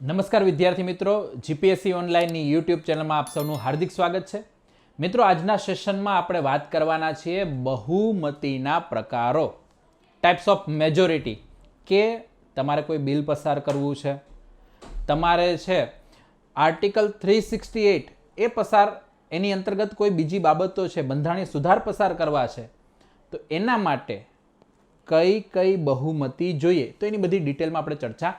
નમસ્કાર વિદ્યાર્થી મિત્રો, જીપીએસસી ઓનલાઈનની યુટ્યુબ ચેનલમાં આપ સૌનું હાર્દિક સ્વાગત છે. મિત્રો, આજના સેશનમાં આપણે વાત કરવાના છીએ બહુમતીના પ્રકારો, ટાઈપ્સ ઓફ મેજોરિટી. કે તમારે કોઈ બિલ પસાર કરવું છે, તમારે છે આર્ટિકલ 368 એ પસાર, એની અંતર્ગત કોઈ બીજી બાબતો છે, બંધારણીય સુધાર પસાર કરવા છે, તો એના માટે કઈ કઈ બહુમતી જોઈએ, તો એની બધી ડિટેલમાં આપણે ચર્ચા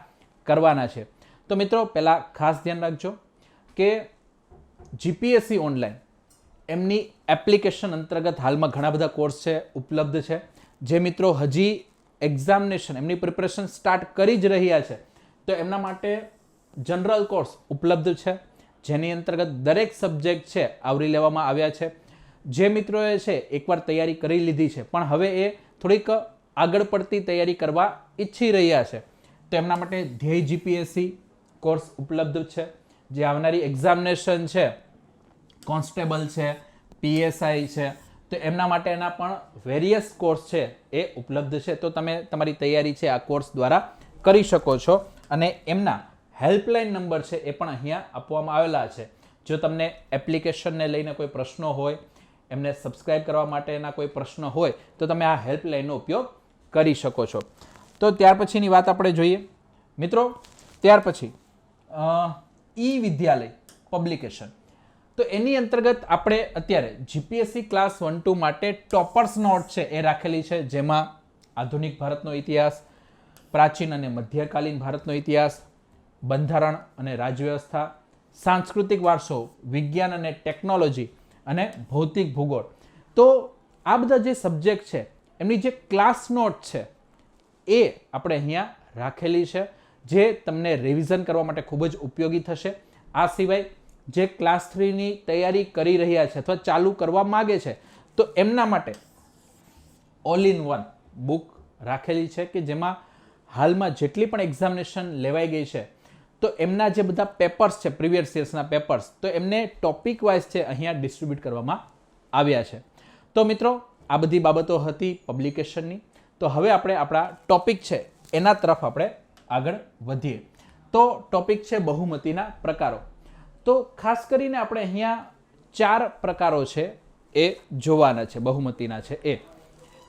કરવાના છે. તો મિત્રો, પહેલાં ખાસ ધ્યાન રાખજો કે જીપીએસસી ઓનલાઈન એમની એપ્લિકેશન અંતર્ગત હાલમાં ઘણા બધા કોર્સ છે, ઉપલબ્ધ છે. જે મિત્રો હજી એક્ઝામિનેશન એમની પ્રિપરેશન સ્ટાર્ટ કરી જ રહ્યા છે, તો એમના માટે જનરલ કોર્સ ઉપલબ્ધ છે, જેની અંતર્ગત દરેક સબ્જેક્ટ છે આવરી લેવામાં આવ્યા છે. જે મિત્રોએ છે એકવાર તૈયારી કરી લીધી છે, પણ હવે એ થોડીક આગળ પડતી તૈયારી કરવા ઈચ્છી રહ્યા છે, તો એમના માટે ધ્યેય જીપીએસસી કોર્સ ઉપલબ્ધ છે. જે આવનારી એક્ઝામિનેશન છે, કોન્સ્ટેબલ છે, પીએસઆઈ છે, તો એમના માટેના પણ વેરિયસ કોર્સ છે એ ઉપલબ્ધ છે. તો તમે તમારી તૈયારી છે આ કોર્સ દ્વારા કરી શકો છો. અને એમના હેલ્પલાઇન નંબર છે એ પણ અહીંયા આપવામાં આવેલા છે. જો તમને એપ્લિકેશનને લઈને કોઈ પ્રશ્નો હોય, એમને સબસ્ક્રાઇબ કરવા માટેના કોઈ પ્રશ્ન હોય, તો તમે આ હેલ્પલાઇનનો ઉપયોગ કરી શકો છો. તો ત્યાર પછીની વાત આપણે જોઈએ મિત્રો. ત્યાર પછી ઈ વિદ્યાલય પબ્લિકેશન, તો એની અંતર્ગત આપણે અત્યારે જીપીએસસી ક્લાસ 1-2 માટે ટોપર્સ નોટ છે એ રાખેલી છે, જેમાં આધુનિક ભારતનો ઇતિહાસ, પ્રાચીન અને મધ્યકાલીન ભારતનો ઇતિહાસ, બંધારણ અને રાજવ્યવસ્થા, સાંસ્કૃતિક વારસો, વિજ્ઞાન અને ટેકનોલોજી અને ભૌતિક ભૂગોળ. તો આ બધા જે સબ્જેક્ટ છે એમની જે ક્લાસ નોટ છે એ આપણે અહીંયા રાખેલી છે, જે તમને રિવિઝન કરવા માટે ખૂબ જ ઉપયોગી થશે. આ સિવાય જે ક્લાસ 3ની તૈયારી કરી રહ્યા છે અથવા ચાલુ કરવા માગે છે, તો એમના માટે ઓલ ઇન વન બુક રાખેલી છે, કે જેમાં હાલમાં જેટલી પણ એક્ઝામિનેશન લેવાઈ ગઈ છે, તો એમના જે બધા પેપર્સ છે, પ્રીવિયસ યર્સના પેપર્સ, તો એમને ટોપિક વાઇઝ છે અહીંયા ડિસ્ટ્રીબ્યુટ કરવામાં આવ્યા છે. તો મિત્રો, આ બધી બાબતો હતી પબ્લિકેશનની. તો હવે આપણે આપણા ટોપિક છે એના તરફ આપણે આગળ વધીએ. તો ટોપિક છે બહુમતીના પ્રકારો. તો ખાસ કરીને આપણે અહીંયા 4 પ્રકારો છે એ જોવાના છે, બહુમતીના છે એ.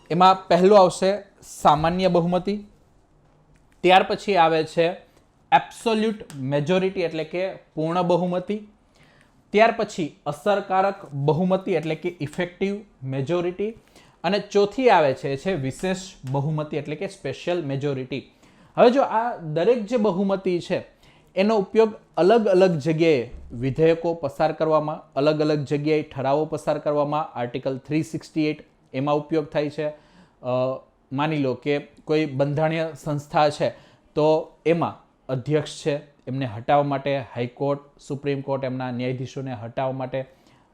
એમાં પહેલો આવશે સામાન્ય બહુમતી, ત્યાર પછી આવે છે એબ્સોલ્યુટ મેજોરિટી એટલે કે પૂર્ણ બહુમતી, ત્યાર પછી અસરકારક બહુમતી એટલે કે ઇફેક્ટિવ મેજોરિટી, અને ચોથી આવે છે વિશેષ બહુમતી એટલે કે સ્પેશિયલ મેજોરિટી. હવે જો આ દરેક જે બહુમતી છે એનો ઉપયોગ અલગ અલગ જગ્યાએ વિધેયકો પસાર કરવામાં, અલગ અલગ જગ્યાએ ઠરાવો પસાર કરવામાં, આર્ટિકલ 368 એમાં ઉપયોગ થાય છે. માની લો કે કોઈ બંધારણીય સંસ્થા છે, તો એમાં અધ્યક્ષ છે એમને હટાવવા માટે, હાઈકોર્ટ, સુપ્રીમ કોર્ટ એમના ન્યાયાધીશોને હટાવવા માટે,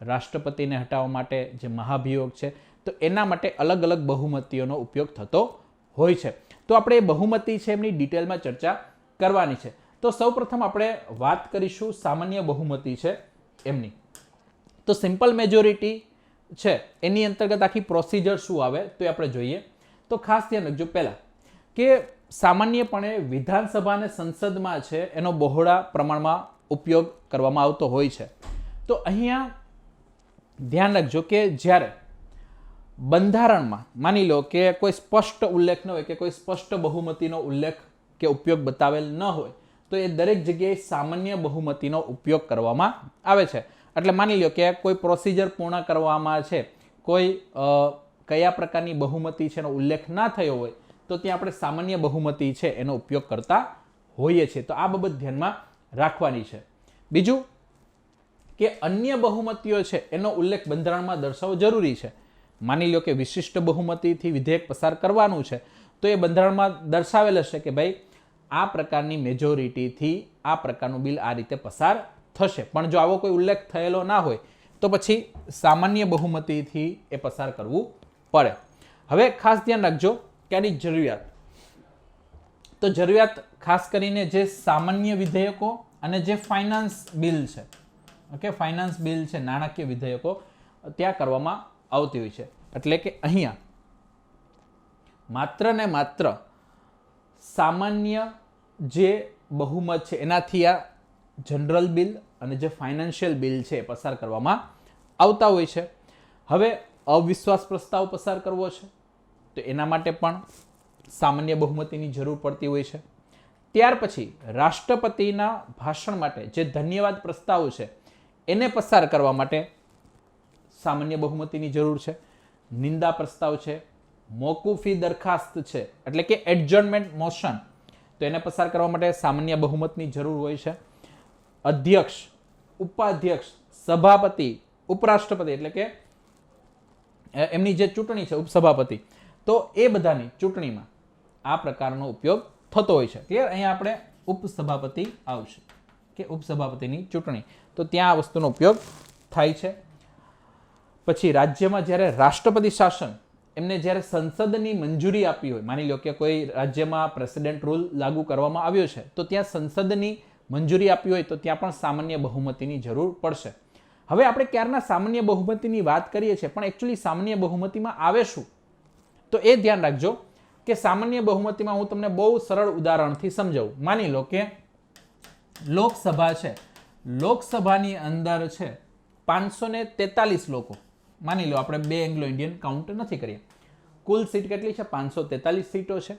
રાષ્ટ્રપતિને હટાવવા માટે જે મહાભિયોગ છે, તો એના માટે અલગ અલગ બહુમતીઓનો ઉપયોગ થતો હોય છે. તો આપણે એ બહુમતી છે એમની ડિટેલમાં ચર્ચા કરવાની છે. તો સૌપ્રથમ આપણે વાત કરીશું સામાન્ય બહુમતી છે એમની. તો સિમ્પલ મેજોરિટી છે એની અંતર્ગત આખી પ્રોસિજર શું આવે તો એ આપણે જોઈએ. તો ખાસ ધ્યાન રાખજો પહેલાં કે સામાન્યપણે વિધાનસભા અને સંસદમાં છે એનો બહોળા પ્રમાણમાં ઉપયોગ કરવામાં આવતો હોય છે. તો અહીંયા ધ્યાન રાખજો કે જ્યારે બંધારણમાં માની લો કે કોઈ સ્પષ્ટ ઉલ્લેખ ન હોય, કે કોઈ સ્પષ્ટ બહુમતીનો ઉલ્લેખ કે ઉપયોગ બતાવેલ ન હોય, તો એ દરેક જગ્યાએ સામાન્ય બહુમતીનો ઉપયોગ કરવામાં આવે છે. એટલે માની લો કે કોઈ પ્રોસિજર પૂર્ણ કરવામાં છે, કોઈ કયા પ્રકારની બહુમતી છે એનો ઉલ્લેખ ના થયો હોય, તો ત્યાં આપણે સામાન્ય બહુમતી છે એનો ઉપયોગ કરતા હોઈએ છીએ. તો આ બાબત ધ્યાનમાં રાખવાની છે. બીજું કે અન્ય બહુમતીઓ છે એનો ઉલ્લેખ બંધારણમાં દર્શાવવો જરૂરી છે. માની લો કે વિશિષ્ટ બહુમતીથી વિધેયક પસાર કરવાનું છે, તો એ બંધારણમાં દર્શાવેલ હશે કે ભાઈ આ પ્રકારની મેજોરિટીથી આ પ્રકારનું બિલ આ રીતે પસાર થશે. પણ જો આવો કોઈ ઉલ્લેખ થયેલો ના હોય, તો પછી સામાન્ય બહુમતીથી એ પસાર કરવું પડે. હવે ખાસ ધ્યાન રાખજો કે આની જરૂરિયાત. તો જરૂરિયાત ખાસ કરીને જે સામાન્ય વિધેયકો અને જે ફાઇનાન્સ બિલ છે, ઓકે, ફાઇનાન્સ બિલ છે, નાણાકીય વિધેયકો ત્યાં કરવામાં આવતી હોય છે. એટલે કે અહીંયા માત્ર ને માત્ર સામાન્ય જે બહુમત છે એનાથી આ જનરલ બિલ અને જે ફાઇનાન્શિયલ બિલ છે એ પસાર કરવામાં આવતા હોય છે. હવે અવિશ્વાસ પ્રસ્તાવ પસાર કરવો છે તો એના માટે પણ સામાન્ય બહુમતીની જરૂર પડતી હોય છે. ત્યાર પછી રાષ્ટ્રપતિના ભાષણ માટે જે ધન્યવાદ પ્રસ્તાવ છે એને પસાર કરવા માટે સામાન્ય બહુમતીની જરૂર છે. નિંદા પ્રસ્તાવ છે, મોકૂફી દરખાસ્ત છે એટલે કે એડજર્નમેન્ટ મોશન, તો એને પસાર કરવા માટે સામાન્ય બહુમતની જરૂર હોય છે. અધ્યક્ષ, ઉપાધ્યક્ષ, સભાપતિ, ઉપરાષ્ટ્રપતિ એટલે કે એમની જે ચૂંટણી છે ઉપસભાપતિ, તો એ બધાની ચૂંટણીમાં આ પ્રકારનો ઉપયોગ થતો હોય છે. ક્લિયર? અહીંયા આપણે ઉપસભાપતિ આવશે કે ઉપસભાપતિની ચૂંટણી, તો ત્યાં આ વસ્તુનો ઉપયોગ થાય છે. પછી રાજ્યમાં જ્યારે રાષ્ટ્રપતિ શાસન એમને જ્યારે સંસદની મંજૂરી આપી હોય, માની લો કે કોઈ રાજ્યમાં પ્રેસિડેન્ટ રૂલ લાગુ કરવામાં આવ્યો છે તો ત્યાં સંસદની મંજૂરી આપી હોય તો ત્યાં પણ સામાન્ય બહુમતીની જરૂર પડશે. હવે આપણે ક્યારના સામાન્ય બહુમતીની વાત કરીએ છીએ, પણ એકચ્યુઅલી સામાન્ય બહુમતીમાં આવે શું, તો એ ધ્યાન રાખજો કે સામાન્ય બહુમતીમાં હું તમને બહુ સરળ ઉદાહરણથી સમજાવું. માની લો કે લોકસભા છે, લોકસભાની અંદર છે 543 લોકો, માની લો આપણે 2 એંગ્લો ઇન્ડિયન કાઉન્ટ નથી કરીએ, કુલ સીટ કેટલી છે? 543 સીટો છે.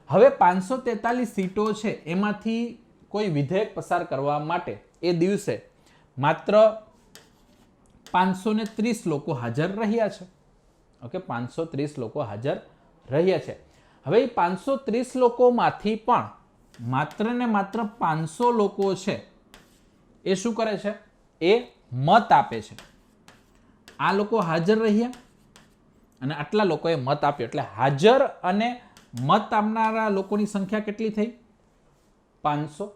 હવે 543 સીટો છે એમાંથી કોઈ વિધેયક પસાર કરવા માટે એ દિવસે માત્ર 530 લોકો હાજર રહ્યા છે. ઓકે, 530 લોકો હાજર રહ્યા છે. હવે એ 530 લોકોમાંથી પણ માત્ર ને માત્ર 500 લોકો છે એ શું કરે છે? એ મત આપે છે. આ લોકો હાજર રહ્યા અને આટલા લોકોએ મત આપ્યો, એટલે હાજર અને મત આપનારા લોકોની સંખ્યા કેટલી થઈ? 500.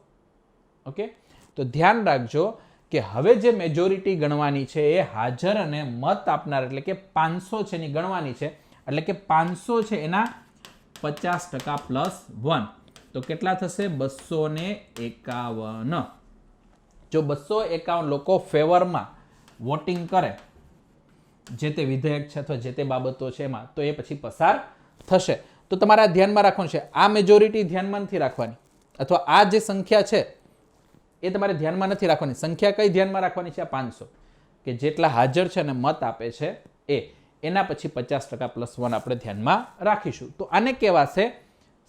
ઓકે, તો ધ્યાન રાખજો કે હવે જે મેજોરિટી ગણવાની છે એ હાજર અને મત આપનાર એટલે કે 500 છે એની ગણવાની છે. એટલે કે 500 છે એના 50% પ્લસ 1, તો કેટલા થશે? 251. જો 251 લોકો ફેવરમાં વોટિંગ કરે જે તે વિધેયક છે અથવા જે તે બાબતો છે એમાં, તો એ પછી પસાર થશે. તો તમારે આ ધ્યાનમાં રાખવાનું છે. આ મેજોરિટી ધ્યાનમાં નથી રાખવાની, અથવા આ જે સંખ્યા છે એ તમારે ધ્યાનમાં નથી રાખવાની. સંખ્યા કઈ ધ્યાનમાં રાખવાની છે? આ 500 કે જેટલા હાજર છે અને મત આપે છે એના પછી 50% પ્લસ 1 આપણે ધ્યાનમાં રાખીશું. તો આને કહેવાશે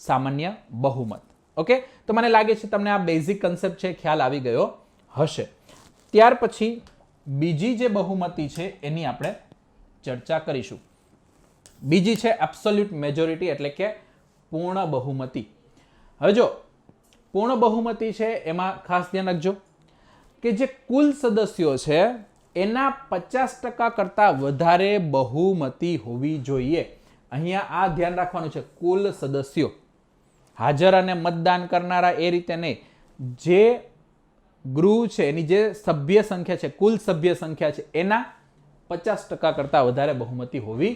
સામાન્ય બહુમત. ઓકે, તો મને લાગે છે તમને આ બેઝિક કન્સેપ્ટ છે ખ્યાલ આવી ગયો હશે. ત્યાર પછી બીજી જે બહુમતી છે એની આપણે ચર્ચા કરીશું. બીજી છે એબ્સોલ્યુટ મેજોરિટી એટલે કે પૂર્ણ બહુમતી. હવે જો પૂર્ણ બહુમતી છે એમાં ખાસ ધ્યાન રાખજો કે જે કુલ સદસ્યો છે એના 50% કરતાં વધારે બહુમતી હોવી જોઈએ. અહીંયા આ ધ્યાન રાખવાનું છે, કુલ સદસ્યો, હાજર અને મતદાન કરનારા એ રીતે નહીં, જે ગૃહ છે એની જે સભ્ય સંખ્યા છે, કુલ સભ્ય સંખ્યા છે એના 50% કરતાં વધારે બહુમતી હોવી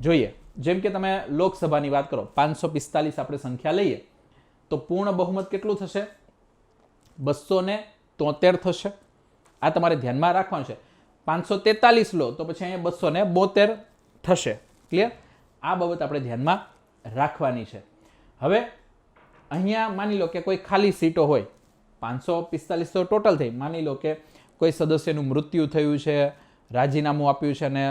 જોઈએ. જેમ કે તમે લોકસભાની વાત કરો, 545 આપણે સંખ્યા લઈએ તો પૂર્ણ બહુમત કેટલું થશે? 273 થશે. આ તમારે ધ્યાનમાં રાખવાનું છે. 543 લો તો પછી અહીંયા 272 થશે. ક્લિયર? આ બાબત આપણે ધ્યાનમાં રાખવાની છે. હવે અહીંયા માની લો કે કોઈ ખાલી સીટો હોય, 545 તો ટોટલ થઈ, માની લો કે કોઈ સદસ્યનું મૃત્યુ થયું છે, રાજીનામું આપ્યું છે અને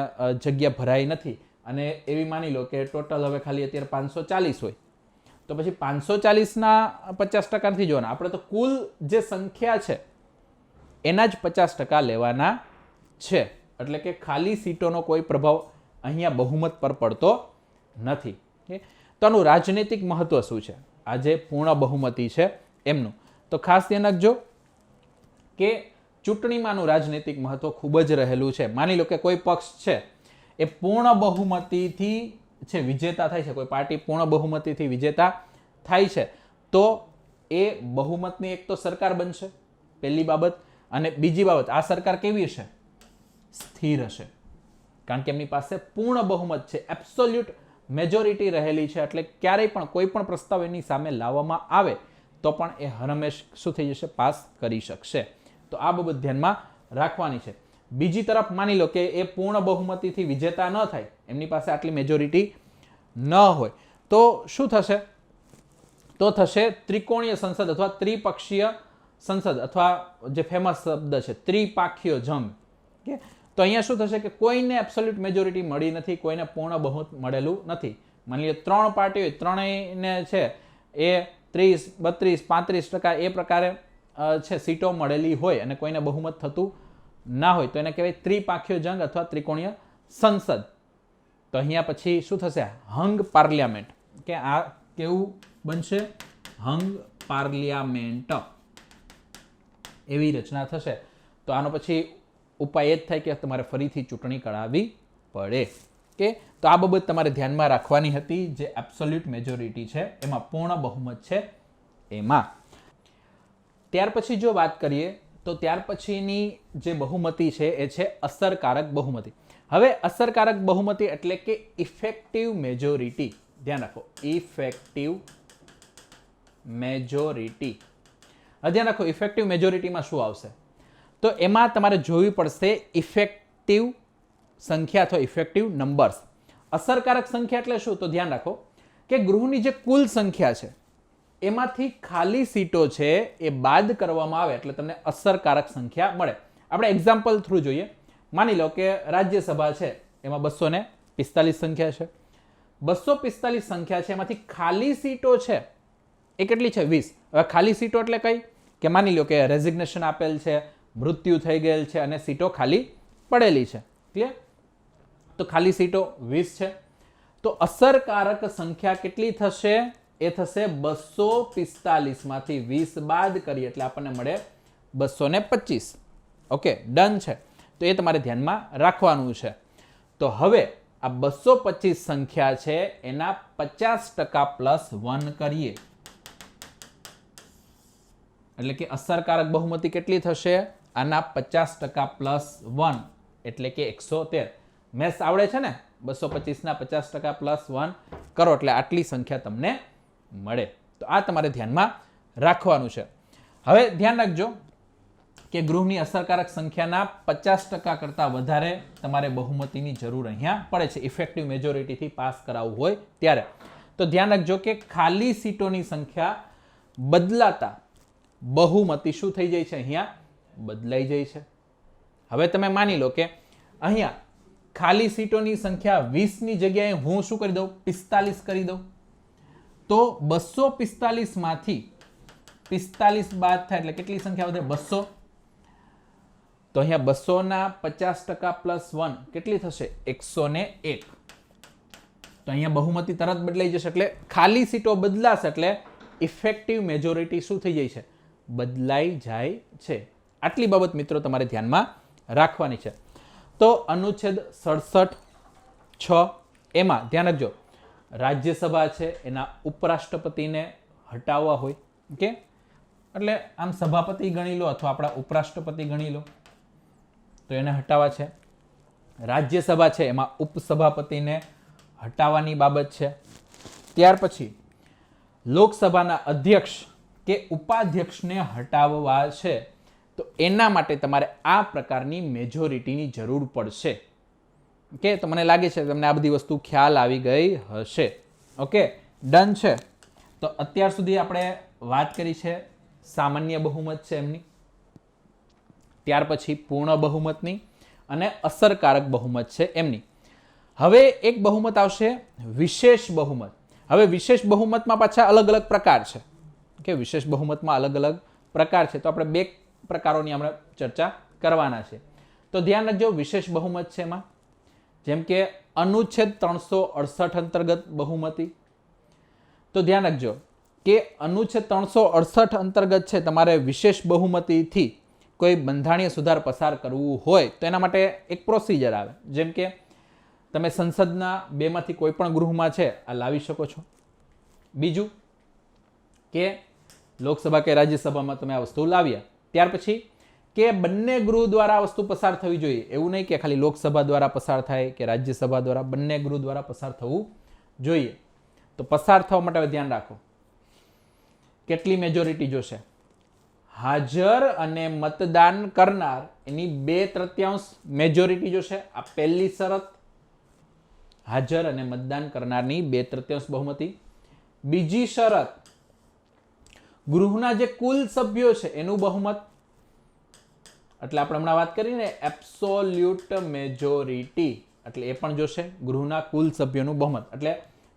જગ્યા ભરાઈ નથી, અને એવી માની લો કે ટોટલ હવે ખાલી અત્યારે 540 હોય, તો પછી 540ના 50% નથી જોવાના, આપણે તો કુલ જે સંખ્યા છે એના જ 50% લેવાના છે. એટલે કે ખાલી સીટોનો કોઈ પ્રભાવ અહીંયા બહુમત પર પડતો નથી. તો આનું રાજનૈતિક મહત્વ શું છે? આ જે પૂર્ણ બહુમતી છે એમનું, તો ખાસ ધ્યાન રાખજો કે ચૂંટણીમાંનું રાજનૈતિક મહત્વ ખૂબ જ રહેલું છે. માની લો કે કોઈ પક્ષ છે એ પૂર્ણ બહુમતીથી છે વિજેતા થાય છે, કોઈ પાર્ટી પૂર્ણ બહુમતીથી વિજેતા થાય છે, તો એ બહુમતની એક તો સરકાર બનશે, પહેલી બાબત, અને બીજી બાબત આ સરકાર કેવી હશે? સ્થિર હશે, કારણ કે એમની પાસે પૂર્ણ બહુમત છે, એબ્સોલ્યુટ મેજોરિટી રહેલી છે. એટલે ક્યારેય પણ કોઈ પણ પ્રસ્તાવ એની સામે લાવવામાં આવે તો પણ એ હરમેશ શું થઈ જશે? પાસ કરી શકશે. તો આ બાબત ધ્યાનમાં રાખવાની છે. બીજી તરફ માની લો કે એ પૂર્ણ બહુમતીથી વિજેતા ન થાય, એમની પાસે આટલી મેજોરિટી ન હોય, તો શું થશે? તો થશે ત્રિકોણીય સંસદ અથવા ત્રિપક્ષીય સંસદ અથવા જે ફેમસ શબ્દ છે ત્રિપાખીય જંગ. કે તો અહીંયા શું થશે કે કોઈને એબ્સોલ્યુટ મેજોરિટી મળી નથી, કોઈને પૂર્ણ બહુમત મળેલું નથી. માની લો 3 પાર્ટી હોય, ત્રણેયને છે એ 30, 32, 35% એ પ્રકારે છે સીટો મળેલી હોય અને કોઈને બહુમત થતું ના હોય તો એને કહેવાય ત્રિપાખીય જંગ અથવા ત્રિકોણીય સંસદ. તો અહીંયા પછી શું થશે? Hung parliament. કે આ કેવું બનશે? હંગ પાર્લિયામેન્ટ એવી રચના થશે. તો આનો પછી ઉપાય એ જ થાય કે તમારે ફરીથી ચૂંટણી કરાવવી પડે. કે તો આ બાબત તમારે ધ્યાનમાં રાખવાની હતી. જે એબ્સોલ્યુટ મેજોરિટી છે એમાં પૂર્ણ બહુમત છે એમાં. ત્યાર પછી જો વાત કરીએ તો ત્યાર પછીની જે બહુમતી છે એ છે અસરકારક બહુમતી. હવે અસરકારક બહુમતી એટલે કે ઇફેક્ટિવ મેજોરિટી. ધ્યાન રાખો, ઇફેક્ટિવ મેજોરિટી. ધ્યાન રાખો, ઇફેક્ટિવ મેજોરિટીમાં શું આવશે? તો એમાં તમારે જોવી પડશે ઇફેક્ટિવ સંખ્યા અથવા ઇફેક્ટિવ નંબર્સ. અસરકારક સંખ્યા એટલે શું? તો ધ્યાન રાખો કે ગૃહની જે કુલ સંખ્યા છે એમાંથી ખાલી સીટો છે એ બાદ કરવામાં આવે એટલે તમને અસરકારક સંખ્યા મળે. આપણે એક્ઝામ્પલ થ્રુ જોઈએ. માની લો કે રાજ્યસભા છે એમાં 245 સંખ્યા છે. 245 સંખ્યા છે એમાંથી ખાલી સીટો છે એ કેટલી છે? 20. હવે ખાલી સીટો એટલે કઈ? કે માની લો કે રેઝિગ્નેશન આપેલ છે, મૃત્યુ થઈ ગયેલ છે અને સીટો ખાલી પડેલી છે. ક્લિયર? તો ખાલી સીટો 20 છે. તો અસરકારક સંખ્યા કેટલી થશે? એ થશે 245 માંથી 20 બાદ કરીએ એટલે આપણને મળે 225. ઓકે, ડન છે. તો એ તમારે ધ્યાનમાં રાખવાનું છે. તો હવે આ 225 સંખ્યા છે એના 50% પ્લસ 1 કરીએ એટલે કે અસરકારક બહુમતી કેટલી થશે? આના 50% પ્લસ 1 એટલે કે 113. મેથ્સ આવડે છે ને? 225 ના 50% પ્લસ 1 કરો એટલે આટલી સંખ્યા તમને મળે. તો આ તમારે ધ્યાનમાં રાખવાનું છે. હવે ધ્યાન રાખજો કે ગૃહની અસરકારક સંખ્યાના 50% કરતાં વધારે તમારે બહુમતીની જરૂર અહીંયા પડે છે ઇફેક્ટિવ મેજોરિટીથી પાસ કરાવવું હોય ત્યારે. તો ધ્યાન રાખજો કે ખાલી સીટોની સંખ્યા બદલાતા બહુમતી શું થઈ જાય છે? અહીંયા બદલાઈ જાય છે. હવે તમે માની લો કે અહીંયા ખાલી સીટોની સંખ્યા 20ની જગ્યાએ હું શું કરી દઉં? 45 કરી દઉં. તો 245 માંથી 45 બાદ થાય એટલે કેટલી સંખ્યા વધે? 200. તો અહીંયા 200 ના 50% પ્લસ 1 કેટલી થશે? 101. તો અહીંયા બહુમતી તરત બદલાઈ જશે. એટલે ખાલી સીટો બદલાશે એટલે ઇફેક્ટિવ મેજોરિટી શું થઈ જાય છે? બદલાઈ જાય છે. આટલી બાબત મિત્રો તમારે ધ્યાનમાં રાખવાની છે. તો અનુચ્છેદ 67(6) એમાં ધ્યાન રાખજો રાજ્યસભા છે એના ઉપરાષ્ટ્રપતિને હટાવવા હોય. ઓકે, એટલે આમ સભાપતિ ગણી લો અથવા આપણા ઉપરાષ્ટ્રપતિ ગણી લો તો એને હટાવવા છે. રાજ્યસભા છે એમાં ઉપસભાપતિને હટાવવાની બાબત છે. ત્યાર પછી લોકસભાના અધ્યક્ષ કે ઉપાધ્યક્ષને હટાવવા છે તો એના માટે તમારે આ પ્રકારની મેજોરિટીની જરૂર પડશે. ઓકે, તો મને લાગે છે તમને આ બધી વસ્તુ ખ્યાલ આવી ગઈ હશે. ઓકે, ડન છે. તો અત્યાર સુધી આપણે વાત કરી છે સામાન્ય બહુમત છે એમની, ત્યાર પછી પૂર્ણ બહુમતની અને અસરકારક બહુમત છે એમની. હવે એક બહુમત આવશે વિશેષ બહુમત. હવે વિશેષ બહુમતમાં પાછા અલગ અલગ પ્રકાર છે. કે વિશેષ બહુમતમાં અલગ અલગ પ્રકાર છે. તો આપણે બે પ્રકારોની આપણે ચર્ચા કરવાના છે. તો ધ્યાન રાખજો વિશેષ બહુમત છે એમાં જેમ કે અનુચ્છેદ 368 અંતર્ગત બહુમતી. તો ધ્યાન રાખજો કે અનુચ્છેદ 368 અંતર્ગત છે તમારે વિશેષ બહુમતીથી કોઈ બંધારણીય સુધાર પસાર કરવું હોય તો એના માટે એક પ્રોસિજર આવે. જેમ કે તમે સંસદના બેમાંથી કોઈ પણ ગૃહમાં છે આ લાવી શકો છો. બીજું કે લોકસભા કે રાજ્યસભામાં તમે આ વસ્તુ લાવ્યા, ત્યાર પછી કે બંને ગૃહ દ્વારા આ વસ્તુ પસાર થવી જોઈએ. એવું નહીં કે ખાલી લોકસભા દ્વારા પસાર થાય કે રાજ્યસભા દ્વારા, બંને ગૃહ દ્વારા પસાર થવું જોઈએ. તો પસાર થવા માટે હવે ધ્યાન રાખો કેટલી મેજોરિટી જોશે? હાજર અને મતદાન કરનાર એની 2/3 મેજોરિટી જોશે. આ પહેલી શરત. હાજર અને મતદાન કરનારની 2/3 બહુમતી. બીજી શરત, ગૃહના જે કુલ સભ્યો છે એનું બહુમત, એટલે આપણે હમણાં વાત કરીને એબ્સોલ્યુટ મેજોરિટી, એટલે એ પણ જોશે, ગૃહના કુલ સભ્યોનું બહુમત. એટલે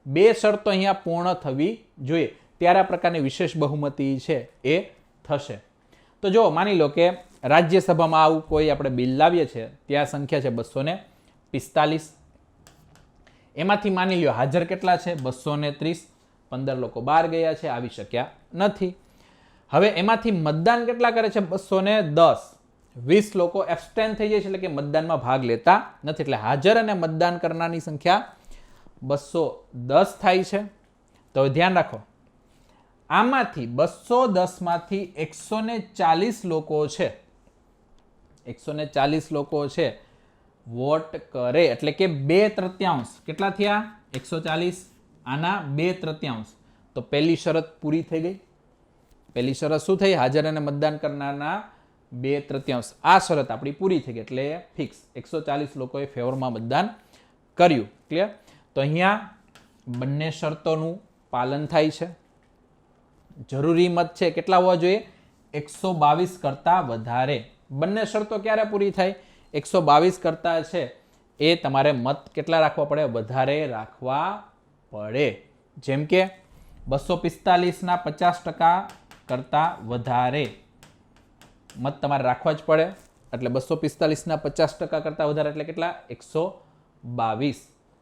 2 શરતો અહીંયા પૂર્ણ થવી જોઈએ, ત્યારે આ પ્રકારની વિશેષ બહુમતી છે એ થશે. તો જો માની લો કે રાજ્યસભામાં આવું કોઈ આપણે બિલ લાવીએ છીએ, ત્યાં સંખ્યા છે 245, એમાંથી માની લ્યો હાજર કેટલા છે 230, 15 લોકો બહાર ગયા છે, આવી શક્યા નથી. હવે એમાંથી મતદાન કેટલા કરે છે 210, 20 લોકો એબ્સ્ટેન થઈ જાય છે, એટલે કે મતદાનમાં ભાગ લેતા નથી, એટલે હાજર અને મતદાન કરનારની સંખ્યા 210 થાય છે. તો હવે ધ્યાન રાખો, આમાંથી 210 માંથી 140 લોકો છે, 140 લોકો છે વોટ કરે, એટલે કે 2/3. કેટલા થયા 140, આના 2/3. તો પહેલી શરત પૂરી થઈ ગઈ. પહેલી શરત શું થઈ? હાજર અને મતદાન કરનારના 2/3. આ શરત આપણી પૂરી થઈ ગઈ, એટલે ફિક્સ 140 લોકોએ ફેવરમાં મતદાન કર્યું. ક્લિયર? તો અહીંયા બંને શરતોનું પાલન થાય છે. જરૂરી મત છે કેટલા હોવા જોઈએ? 122 કરતાં વધારે. બંને શરતો ક્યારે પૂરી થાય? 122 કરતાં છે એ તમારે મત કેટલા રાખવા પડે? વધારે રાખવા પડે. જેમ કે 245ના 50% કરતાં વધારે મત તમારે રાખવા જ પડે. એટલે 245ના 50% કરતાં વધારે એટલે કેટલા? 122.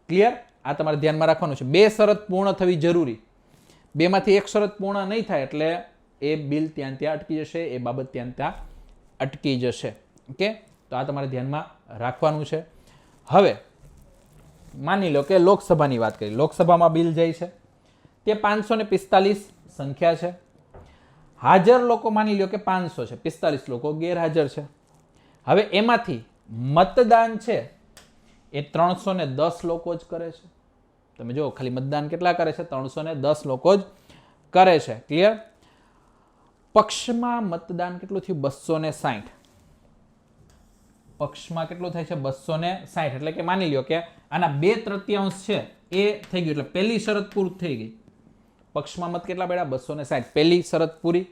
ક્લિયર? આ તમારે ધ્યાનમાં રાખવાનું છે. 2 શરત પૂર્ણ થવી જરૂરી. 2 માંથી 1 શરત પૂર્ણ નહીં થાય એટલે એ બિલ ત્યાં અટકી જશે, એ બાબત ત્યાં અટકી જશે. ઓકે, તો આ તમારે ધ્યાનમાં રાખવાનું છે. હવે માની લો કે લોકસભાની વાત કરીએ. લોકસભામાં બિલ જાય છે, તે 545 સંખ્યા છે. હાજર લોકો માની લો કે 500 છે, 45 લોકો ગેરહાજર છે. હવે એમાંથી મતદાન છે એ 310 લોકો જ કરે છે. તમે જો ખાલી મતદાન કેટલા કરે છે? 310 લોકો જ કરે છે. ક્લિયર? પક્ષમાં મતદાન કેટલું થયું? 260. પક્ષમાં કેટલું થાય છે? 260. એટલે કે માની લ્યો કે આના 2/3 છે એ થઈ ગયું, એટલે પહેલી શરત પૂરી થઈ ગઈ. પક્ષમાં મત કેટલા પડ્યા? 260. પહેલી શરત પૂરી.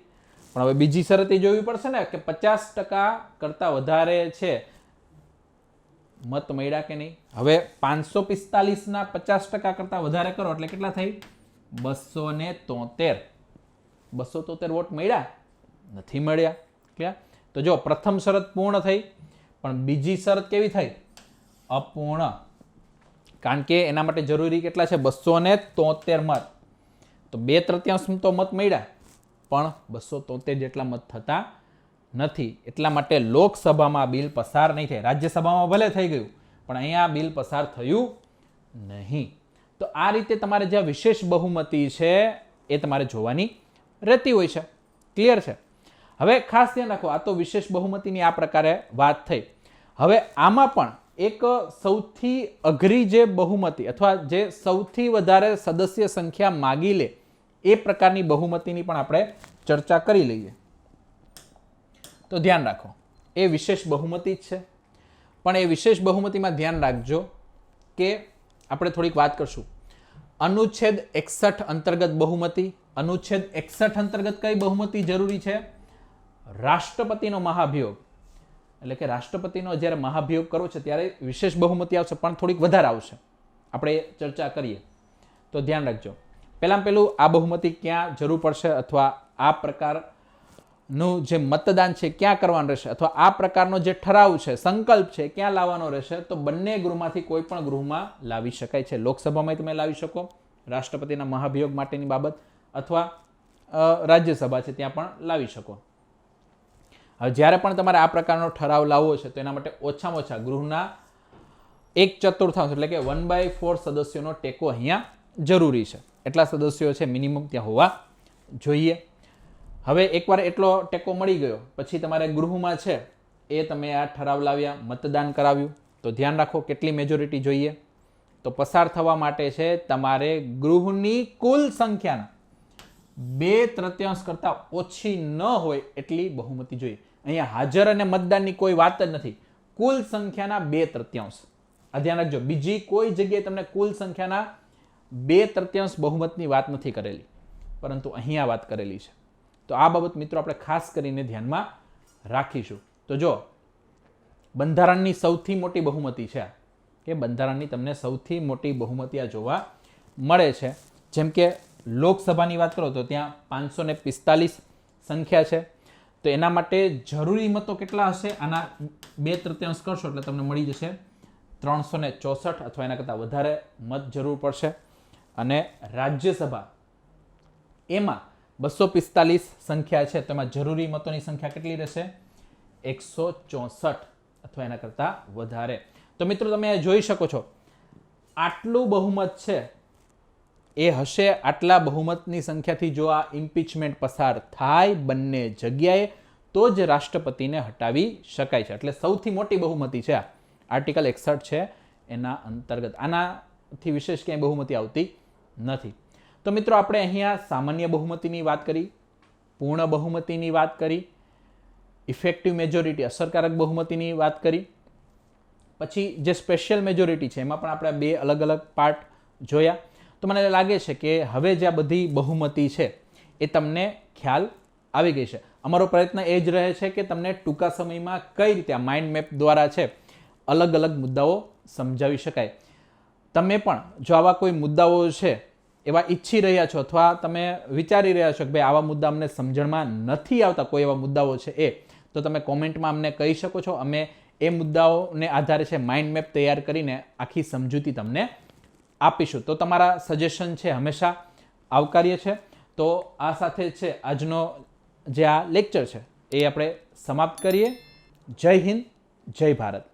પણ હવે બીજી શરત એ જોવી પડશે ને કે 50% કરતાં વધારે છે મત મળ્યા કે નહીં. હવે 545ના 50% કરતાં વધારે કરો એટલે કેટલા થઈ? 273. 273 વોટ મળ્યા? નથી મળ્યા. ક્લિયર? તો જો પ્રથમ શરત પૂર્ણ થઈ, પણ બીજી શરત કેવી થઈ? અપૂર્ણ. કારણ કે એના માટે જરૂરી કેટલા છે? 273 મત. તો 2/3 તો મત મળ્યા, પણ 273 જેટલા મત થતા નથી. એટલા માટે લોકસભામાં બિલ પસાર નહીં થાય. રાજ્યસભામાં ભલે થઈ ગયું, પણ અહીંયા બિલ પસાર થયું નહીં. તો આ રીતે તમારે જે વિશેષ બહુમતી છે એ તમારે જોવાની રહેતી હોય છે. ક્લિયર છે? હવે ખાસ ધ્યાન રાખો, આ તો વિશેષ બહુમતીની આ પ્રકારે વાત થઈ. હવે આમાં પણ એક સૌથી અઘરી જે બહુમતી અથવા જે સૌથી વધારે સદસ્ય સંખ્યા માગી લે એ પ્રકારની બહુમતીની પણ આપણે ચર્ચા કરી લઈએ. તો ધ્યાન રાખો, એ વિશેષ બહુમતી જ છે. પણ એ વિશેષ બહુમતીમાં ધ્યાન રાખજો કે આપણે થોડીક વાત કરશું. અનુચ્છેદ 61 અંતર્ગત બહુમતી. અનુચ્છેદ 61 અંતર્ગત કઈ બહુમતી જરૂરી છે? રાષ્ટ્રપતિનો મહાભિયોગ. એટલે કે રાષ્ટ્રપતિનો જ્યારે મહાભિયોગ કરવો છે ત્યારે વિશેષ બહુમતી આવશે, પણ થોડીક વધારે આવશે. આપણે ચર્ચા કરીએ તો ધ્યાન રાખજો. પહેલું આ બહુમતી ક્યાં જરૂર પડશે, અથવા આ પ્રકારનું જે મતદાન છે ક્યાં કરવાનું રહેશે, અથવા આ પ્રકારનો જે ઠરાવ છે, સંકલ્પ છે, ક્યાં લાવવાનો રહેશે? તો બંને ગૃહમાંથી કોઈ પણ ગૃહમાં લાવી શકાય છે. લોકસભામાં તમે લાવી શકો રાષ્ટ્રપતિના મહાભિયોગ માટેની બાબત, અથવા રાજ્યસભા છે ત્યાં પણ લાવી શકો. હવે જ્યારે પણ તમારે આ પ્રકારનો ઠરાવ લાવવો છે તો એના માટે ઓછામાં ઓછા ગૃહના 1/4 એટલે કે 1/4 સદસ્યોનો ટેકો અહીંયા જરૂરી છે. એટલા સદસ્યો છે મિનિમમ ત્યાં હોવા જોઈએ. હવે એકવાર એટલો ટેકો મળી ગયો પછી તમારે ગૃહમાં છે એ તમે આ ઠરાવ લાવ્યા, મતદાન કરાવ્યું, તો ધ્યાન રાખો કેટલી મેજોરિટી જોઈએ. તો પસાર થવા માટે છે તમારે ગૃહની કુલ સંખ્યાના 2/3 કરતાં ઓછી ન હોય એટલી બહુમતી જોઈએ. અહીંયા હાજર અને મતદાનની કોઈ વાત જ નથી. કુલ સંખ્યાના 2/3. આ ધ્યાન રાખજો, બીજી કોઈ જગ્યાએ તમને કુલ સંખ્યાના 2/3 બહુમતની વાત નથી કરેલી, પરંતુ અહીંયા વાત કરેલી છે. તો આ બાબત મિત્રો આપણે ખાસ કરીને ધ્યાનમાં રાખીશું. તો જો બંધારણની સૌથી મોટી બહુમતી છે કે બંધારણની તમને સૌથી મોટી બહુમતી આ જોવા મળે છે. જેમ કે લોકસભાની વાત કરો તો ત્યાં 545 સંખ્યા છે. તો એના માટે જરૂરી મતો કેટલા હશે? આના 2/3 કરશો એટલે તમને મળી જશે 364 અથવા એના કરતાં વધારે મત જરૂર પડશે. અને રાજ્યસભા એમાં 245 સંખ્યા છે, તો એમાં જરૂરી મતોની સંખ્યા કેટલી રહેશે? 164 અથવા એના કરતાં વધારે. તો મિત્રો તમે જોઈ શકો છો આટલું બહુમત છે એ હશે. આટલા બહુમતની સંખ્યાથી જો આ ઇમ્પીચમેન્ટ પસાર થાય બંને જગ્યાએ તો જ રાષ્ટ્રપતિને હટાવી શકાય છે. એટલે સૌથી મોટી બહુમતી છે આ આર્ટિકલ 61 છે એના અંતર્ગત. આનાથી વિશેષ ક્યાંય બહુમતી આવતી નથી. તો મિત્રો આપણે અહીંયા સામાન્ય બહુમતીની વાત કરી, પૂર્ણ બહુમતીની વાત કરી, ઇફેક્ટિવ મેજોરિટી અસરકારક બહુમતીની વાત કરી. પછી જે સ્પેશિયલ મેજોરિટી છે એમાં પણ આપણે બે અલગ અલગ પાર્ટ જોયા. તો મને લાગે છે કે હવે જે આ બધી બહુમતી છે એ તમને ખ્યાલ આવી ગઈ છે. અમારો પ્રયત્ન એ જ રહે છે કે તમને ટૂંકા સમયમાં કઈ રીતે આ માઇન્ડ મેપ દ્વારા છે અલગ અલગ મુદ્દાઓ સમજાવી શકાય. તમે પણ જો આવા કોઈ મુદ્દાઓ છે એવા ઈચ્છી રહ્યા છો અથવા તમે વિચારી રહ્યા છો કે ભાઈ આવા મુદ્દા અમને સમજણમાં નથી આવતા, કોઈ એવા મુદ્દાઓ છે તો તમે કોમેન્ટમાં અમને કહી શકો છો. અમે એ મુદ્દાઓને આધારે છે માઇન્ડ મેપ તૈયાર કરીને આખી સમજૂતી તમને આપીશું. તો તમારા સજેશન છે હંમેશા આવકાર્ય છે. તો આ સાથે છે આજનો જે આ લેક્ચર છે એ આપણે સમાપ્ત કરીએ. જય હિન્દ, જય ભારત.